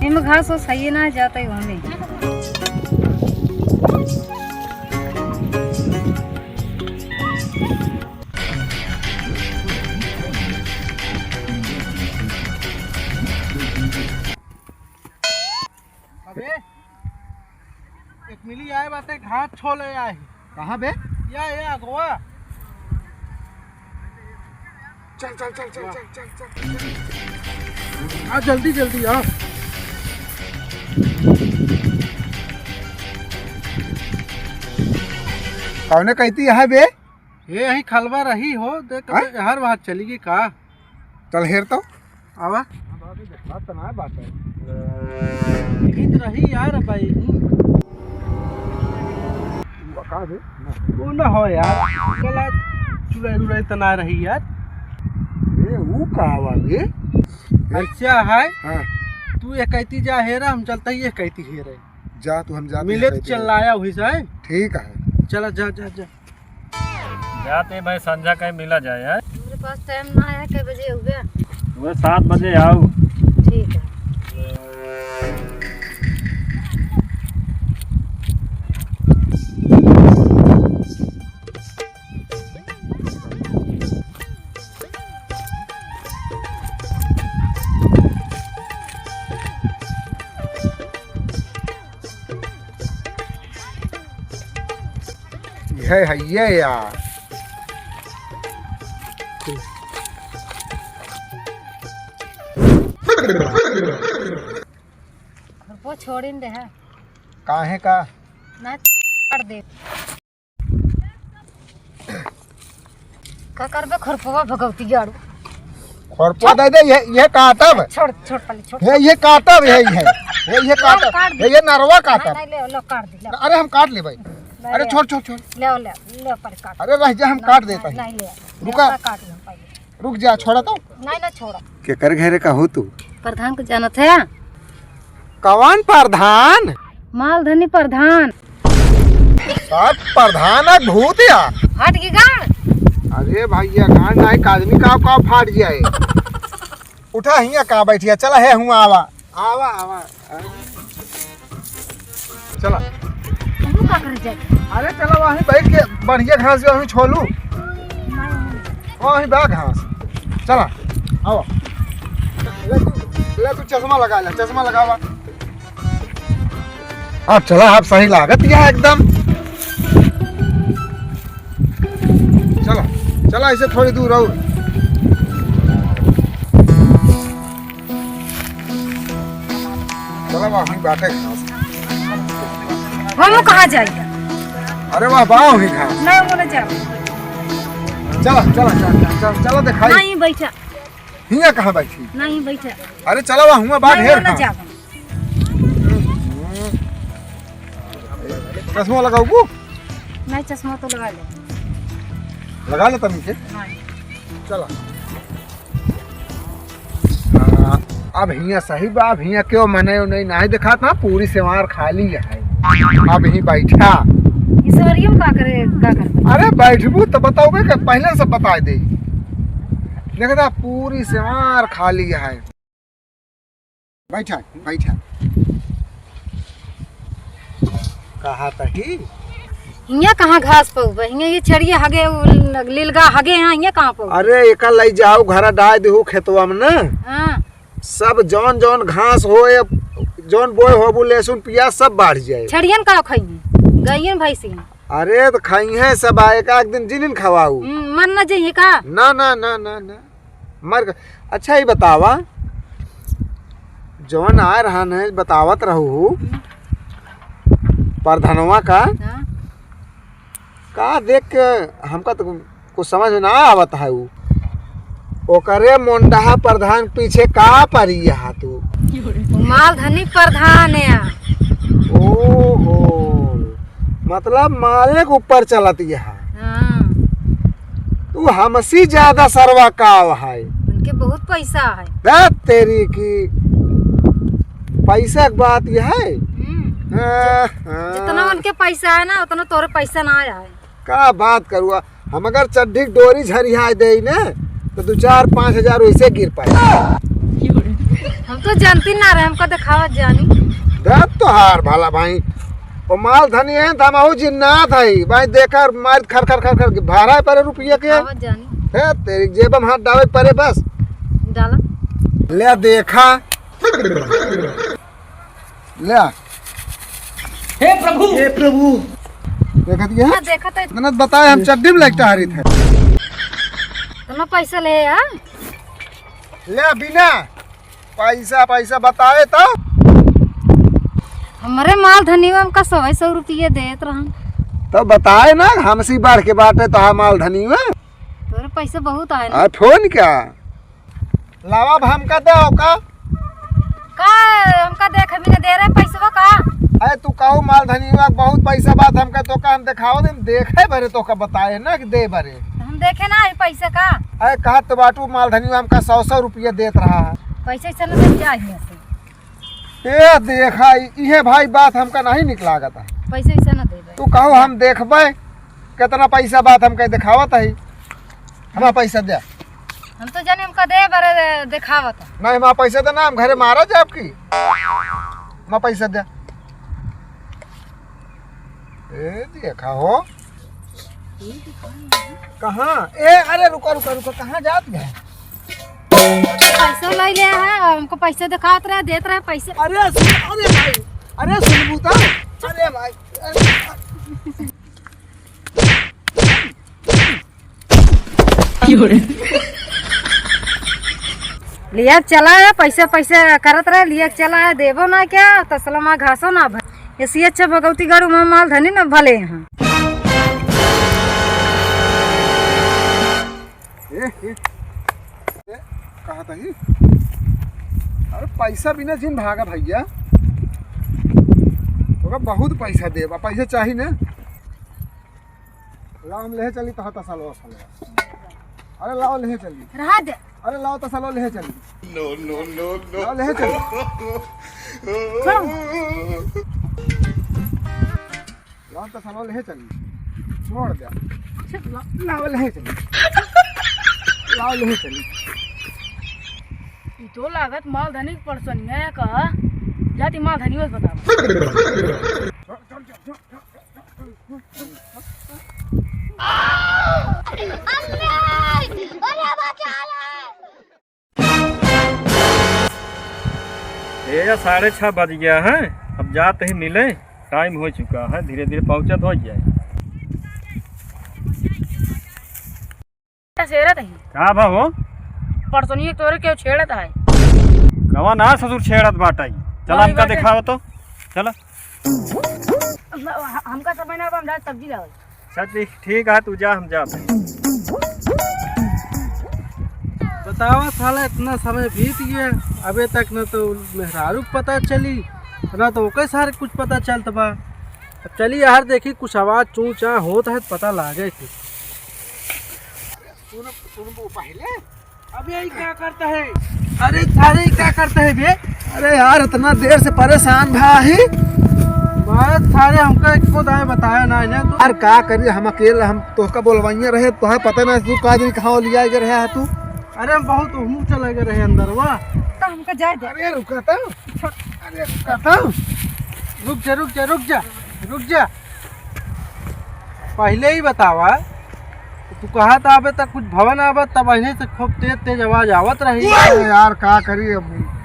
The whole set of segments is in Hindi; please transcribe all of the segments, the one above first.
इनमें घास वो सही ना जाता ही हमें। अबे एक मिली आए बातें घास छोले आए। कहाँ बे? या गोवा। चल चल चल चल चल चल चल। आ जल्दी जल्दी आ। कौने कहती है बे? ये यही खलवा रही हो देख हर बात चलेगी का। चल हेर तो आवा बात है यही तो रही यार भाई। कहाँ बे? वो न हो यार कल चुड़ाई उड़ाई तना रही यार। ए वो कहाँ बे? अच्छा है। हाँ तू ये कहती जा हेरा हम चलता ही ये कहती हेरे। जा तू हम जा मिले तो चल आया हुई से। ठीक है चला जा जा जा जाते भाई संझा कहीं मिला जाए यार। मेरे पास टाइम ना है। कितने बजे हो गया? वो 7 बजे आओ। ठीक है। है ये यार। वो छोड़ दे है काहे का? ना काट दे का करबे खरपवा भगवती गाड़ू। खरपा दे दे ये काटब। छोड़ छोड़ पहले छोड़। ये काटब है ये काटब ये नरवा काटब। नहीं ले लो काट दे। अरे हम काट ले भाई। अरे छोड़ छोड़ छोड़। ले ले ले पर काट। अरे रह जा हम काट देता है। नहीं ले रुका। काट ले पहले। रुक जा छोड़ा तो। नहीं ना छोड़ा। के कर घेरे का हो तू? प्रधान को जानत है? कौन प्रधान? मालधनी प्रधान। सब प्रधान है भूत या? हट की गाड़। अरे भैया गांड नहीं आदमी का फाट जाए। उठा हिया कहाँ बैठिया? चला है हुआ आवा आवा आवा चला। तू का कर जाए? अरे चलो वहीं बैठ के बढ़िया घास वहीं छोलू वहीं बा घास। चला आओ। ले तू चश्मा लगा ले। चश्मा लगावा। अब चला आप सही लागत यह एकदम। चला चला इसे थोड़ी दूर और। चला वहीं बैठे घास। हम कहाँ जाए? अरे वाह बाह ही घास। नहीं बोले जा। चला चला चला चला दिखाई। नहीं बैठा। हिया कहाँ बैठी? नहीं बैठा। अरे चला वहाँ हुआ बाढ़ ढेर नहीं जा। चश्मा लगाऊ? नहीं चश्मा तो लगा ले। लगा ले तभी के। नहीं। चला अब हिया सही बा। अब हिया क्यों मने नहीं दिखा था पूरी सेवार खाली है। अब ही बैठा। ईश्वरियम का करे? अरे बैठबू तो बताओगे कि पहले से बता दे। देखता पूरी सेवार खाली है। बैठा बैठा कहा तही। हिया कहाँ घास पउबे? हिया ये छड़िए हगे लीलगा हगे यहाँ। हिया कहाँ पउबे? अरे एक ले जाओ घर डाल दे खेतवा में ना। हाँ सब जौन जौन घास हो जौन बोए हो लहसुन प्याज सब बढ़ जाए। छड़ियन का खाई गईन भैंसी? अरे तो खाई है सब। एक दिन जिनिन खवाऊ। मन न जाइए का? ना ना ना ना ना मर। अच्छा ही बतावा जौन आ रहा है बतावत रहू प्रधानवा का। हाँ? का देख के हमका तो कुछ समझ में ना आवत है। ओकरे मोंडा प्रधान पीछे का पड़ी तू? मालधनी प्रधान है। मतलब माले के ऊपर चलती है। हाँ, तू हमसे ज्यादा सरवा काव है। उनके बहुत पैसा है। बात तेरी की पैसा की बात यह है। जितना उनके पैसा है ना उतना तोरे पैसा ना आया है। का बात करुआ, हम अगर चड्ढी की डोरी झरिया दे ना तो 2-4-5 हजार वैसे गिर पाए। हम तो जानती ना रहे, हमको दिखावत जानी। दत तो हार भाला भाई वो माल धनी है तो हम जिन्नात है भाई। देखा मार खर खर खर खर भाड़ा है पर रुपया के दिखावत जानी। है तेरी जेब में हाथ डाले परे बस डाला ले देखा ले। हे प्रभु देखा दिया हाँ, देखा तो इतना बताए हम चड्डी में लगता हारी थे। इतना पैसा ले यार। ले बिना पैसा पैसा बताए तो हमारे माल धनी में हमका 100 रुपये देत रहा। तो बताए ना हमसी बाढ़ के बाटे तो हम माल धनी में तोरे पैसे बहुत आए ना। फोन क्या लावा हमका दे का हमका देख भी दे रहे पैसा का। अरे तू कहू माल धनी में बहुत पैसा बात हमका तो का हम दिखाओ दे देखे भरे तो का बताए ना कि दे भरे हम देखे ना है पैसे का। अरे कहा तो बाटू माल धनी में हमका 100 रुपया देत रहा है। पैसे चलो चाहिए से। ये देखा ये भाई बात हमका नहीं निकला था। पैसे वैसे ना दे तू कहू हम देखबे कितना पैसा बात हमका दिखावत है। हमारा पैसा दे। हम तो जाने हमका दे बरे दिखावत। नहीं हमारा पैसा दे ना हम घरे मारा जाए आपकी। हमारा पैसा दे। ए देखा हो कहाँ ए अरे रुको रुको रुको कहाँ जात गए। पैसा ले लिया है हमको पैसे दिखावत रहे देत रहे पैसे। अरे भाई अरे सुनबू तो अरे भाई लिया चला है पैसे पैसे करत रहे लिया चला है देवो ना क्या तसलमा घासो ना भर। ऐसी अच्छा भगवती गाड़ू में माल धनी ना भले यहाँ। कहा था ही अरे पैसा बिना जिन भागा भैया तो बहुत पैसा दे पैसा चाहिए ना। लाओ हम ले चली तो हता सालो अरे लाओ ले चली रहा दे। अरे लाओ तो सालो ले चली नो नो नो नो ले चली लाओ तो सालो ले चली छोड़ दे लाओ ले चली लाओ ले चली। तो लागत माल धनी पर्सन है का जाति माल धनी बस बता। ये 6:30 बज गया है। अब जाते ही मिले टाइम हो चुका है। धीरे धीरे पहुंचत हो जाए। सेरत है का भाव पर्सनी तोरे क्यों छेड़त है। कवा ना ससुर छेड़त बाटाई। चल हमका दिखाओ तो चलो। हमका समय ना हम सब्जी लाओ। अच्छा ठीक है तू जा हम जाते हैं। बतावा साला इतना समय बीत गया अबे तक न तो मेहरारू पता चली ना तो ओके सारे कुछ पता चलता बा। अब चली यार देखी कुछ आवाज चू चा होता है तो पता लागे थी। पहले अब यही क्या करता है। अरे क्या करता है बे। अरे यार इतना देर से परेशान भाई बात सारे हमका इसको दाए बताया ना इन्हें तो। यार का करिए हम अकेले हम तो उसका बोलवाइए रहे तो है पता ना तू का दिन कहाँ लिया रहे है तू। अरे हम बहुत मुँह चले गए रहे अंदर वाह। तो हमको जाए दे। अरे रुकता अरे रुकता रुक जा पहले ही बतावा। तू कहा था अबे तक कुछ भवन आवत तब अहिने से खूब तेज तेज आवाज आवत रही। अरे यार का करिए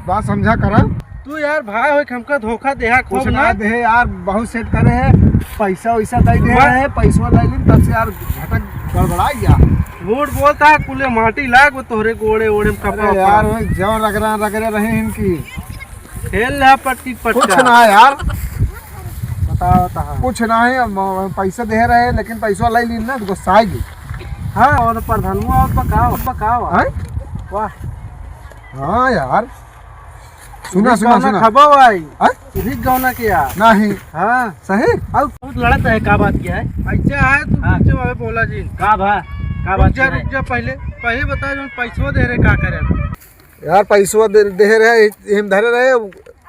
बात समझा करा। तू यार भाई हो हमका धोखा देहा कुछ खूब ना ना दे यार बहुत सेट करे है पैसा वैसा दे दे है पैसा ले ली तब से यार झटक गड़बड़ा गया। झूठ बोलता है कुले माटी लाग वो तोहरे गोड़े ओड़े में कपड़ा अरे यार जवन रगड़े रहे इनकी खेल रहा पट्टी कुछ पट्टा। ना यार बताओ कुछ ना है पैसा दे रहे लेकिन पैसा ले ली ना तो गुस्सा आएगी। हाँ और प्रधानुआ और पकाओ हैं? वाह। हाँ यार सुना सुना सुना खबो आई हाँ? इसी गौना के यार नहीं हाँ सही अब बहुत लड़त है का बात क्या है ऐसा है तू हाँ। पीछे वाले बोला जी का भा का बात क्या है रुक जा पहले पहले बता जो पैसों दे रहे का करे यार पैसवा दे रहे हम धरे रहे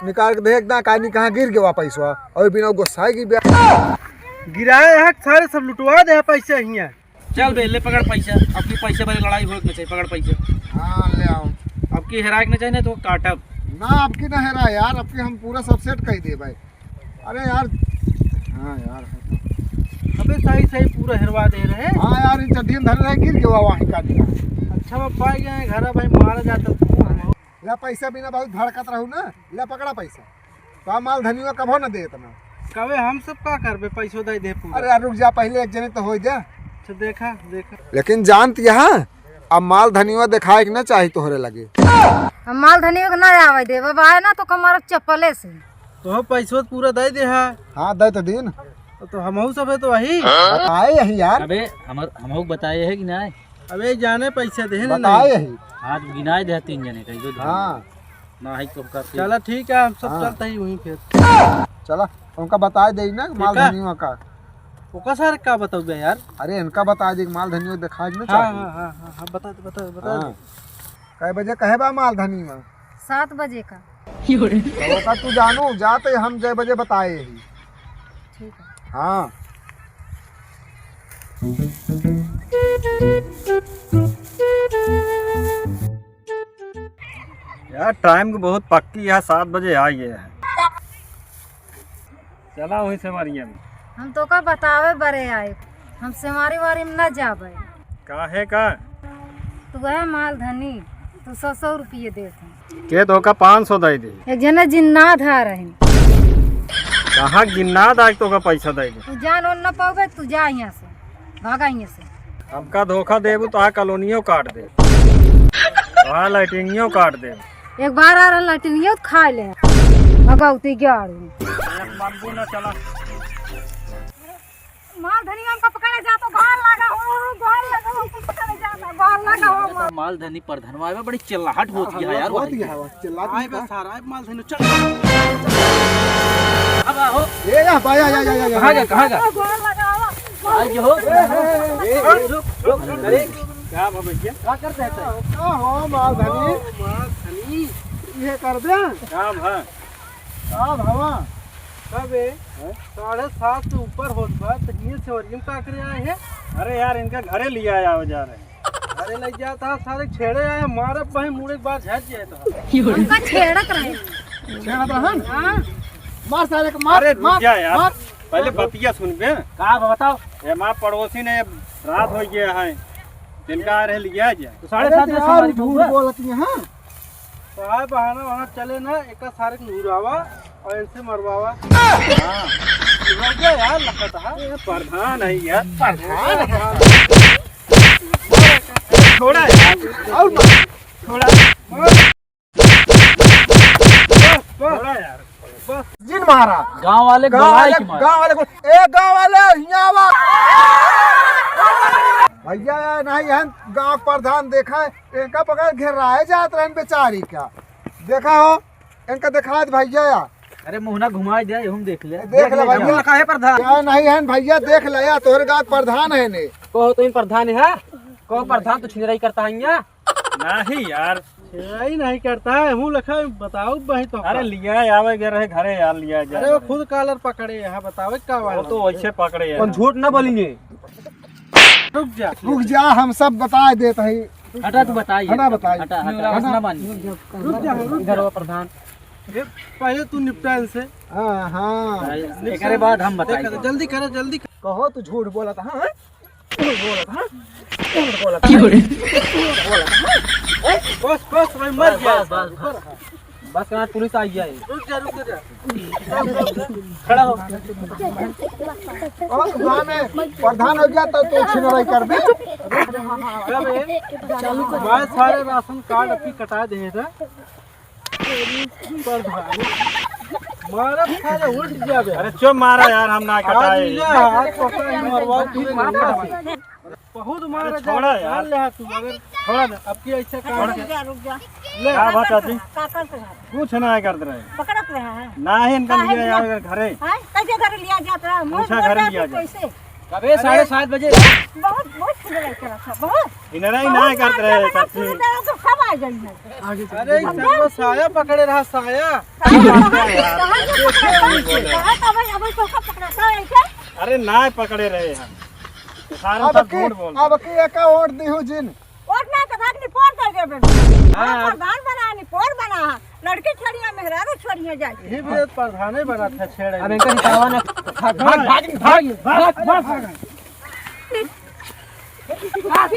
निकाल के देख ना कानी कहाँ गिर गया पैसवा और बिना गुस्सा गिर गया गिराए है सारे सब लुटवा दे पैसे हियाँ चल बे ले पकड़ पैसा अपनी पैसे वाली लड़ाई हो के चाहिए पकड़ पैसा हाँ ले आओ अब की हेराए के नहीं चाहिए तो काटब ना आपकी ना हेरा यार आपकी हम पूरा सब सेट कर दिए भाई अरे यार हाँ यार अबे सही सही पूरा हिरवा दे रहे हाँ यार इन चड्डी में धरे रहे गिर गया वहीं का अच्छा मैं पाई गए घर भाई मारा जाता ला पैसा बिना बहुत धड़कत रहू ना ला पकड़ा पैसा तो माल धनिया कभो न दे इतना कबे हम सब का करबे पैसों दे दे पूरा अरे यार रुक जा पहले एक जने तो हो जा अच्छा देखा देखा लेकिन जानत यहाँ अब माल धनिया दिखाए के ना चाही तोहरे लगे हम माल धनी को ना आवे दे बाबा है ना तो कमार चप्पले से तो पैसों पूरा दे दे है हाँ दे तो दिन तो हम सब है तो वही बताए यही यार अबे हम बताए है कि नहीं अबे जाने पैसे दे ना बताए यही आज गिनाए दे 3 जने कहीं दो हाँ ना है तो करते चलो ठीक है हम सब हाँ। चलते ही वहीं फिर चला उनका बताए दे ना माल ठीक है। धनिया का ओका सर का बताओ यार अरे इनका बता दे माल धनिया दिखाए के ना हाँ चाही हाँ हाँ हाँ हाँ बता दे बता दे बता हाँ। दे कै बजे कहे बा माल धनिया 7 बजे का तो ओका तू जानू जाते हम 6 बजे बताए यही ठीक है हाँ यार टाइम को बहुत पक्की है 7 बजे आ गए हैं चला वहीं से मारिए हम तो का बतावे बरे आए हम सेमारी वारी में न जावे काहे का तू है माल धनी तू 100 रुपये देते के धोखा 500 दे दे एक जना जिन्नात आ रहे कहाँ गिनना था तो का पैसा दे दे तू जान और न पाओगे तू जा यहाँ से भागा यहाँ से हमका धोखा देबू तो कॉलोनियों काट दे वहाँ लाइटिंगियों काट दे एक बार आ रहा लटनियो तो खा ले भगवती गाड़ू मनबू न चला माल धनिया का पकड़े जा तो गाल लगा हो गाल लगा हो पकड़े जाता गाल लगा हो माल धनी प्रधानवा में बड़ी चिल्लाहट होती है यार बहुत गया है चिल्ला आए बस सारा आए माल धनु चल अब आओ ए या बाया या कहां गया गाल लगा हो आज हो अरे क्या भैया क्या करते हैं हो माल धनी माल धनी ये कर दे काम है अब हवा कबे 7:30 से ऊपर होत बा तो ये से और का करे आए हैं अरे यार इनका घरे लिया आया जा रहे हैं अरे लग जाता सारे छेड़े आए मारे भाई मुड़े के बाद झट जाए तो उनका छेड़क रहे छेड़ा रहन हां मार सारे को मार अरे रुक मार जा यार मार। पहले बतिया सुनबे का बताओ ये माँ पड़ोसी ने रात हो गया है जिनका आ रहे लिया जाए तो अरे 7:30 में यार हमारी झूठ बहू बोलती है हाँ तो आए बहाना वहां चले ना एक सारे को घुरावा और इनसे मरवावा लग गया यार लगता है प्रधान है यार छोड़ा यार और मार थोड़ा थोड़ा यार जिन मारा गांव वाले गांव गवाए वाले की मार गांव वाले को ए गांव वाले यहाँ आवा भैया नहीं है गांव प्रधान देखा है इनका पकड़ घेर रहा है जात रहन बेचारी का देखा हो इनका दिखा दे भैया अरे मुहना घुमा दे हम देख ले देख ले भैया काहे प्रधान क्या नहीं है भैया देख ले या तोहरे गांव प्रधान है ने को तो इन प्रधान है को प्रधान तो छिनराई करता है यहाँ नहीं यार ही नहीं करता है हूँ लखा बताओ भाई तो अरे लिया आवे गए रहे घरे यार लिया अरे जाए वो खुद कॉलर पकड़े यहाँ बतावे क्या वो वाला तो वैसे पकड़े यार झूठ ना बोलेंगे रुक जा हम सब बता देते हैं हटा तू बताइए हटा बताइए। हटा हटा। हटा ना मानिए रुक जा इधर वो प्रधान ये पहले तू निपटा इनसे हाँ हाँ एक बाद हम बताएंगे जल्दी करो जल्दी करो। कहो तू झूठ बोला था हाँ बस बस भाई मर गया बस यहाँ पुलिस आई जाए रुक जा खड़ा हो और गाँव में प्रधान हो गया तो तू छिनराई कर दे मैं सारे राशन कार्ड अपनी कटा दे था मारा सारे उल्ट जावे अरे चुप मारा यार हम ना कटाए हाथ पकड़ के मरवाओ तूने बहुत मारा छोड़ा यार। तू अगर थोड़ा ना अब की ऐसा काम ले क्या बात चाची का करते हैं कुछ ना करते रहे पकड़त रहे हैं ना ही इनका लिया यार घरे हां कैसे घर लिया जाता है पूछा घर लिया जाए। कैसे कबे 7:30 बजे बहुत बहुत सुंदर चला था बहुत इनरा ही ना करते रहे चाची तो सब आ जाएंगे अरे इस सब साया पकड़े रहा साया अरे ना पकड़े रहे हम सारा सब झूठ बोल अब की एक वोट दी हूं जिन प्रधान बना नहीं पोर बना लड़के छोड़िया मेहरारू छोड़िया जाए ही भी प्रधाने बना था छेड़े अब इनका निकालवा ना भाग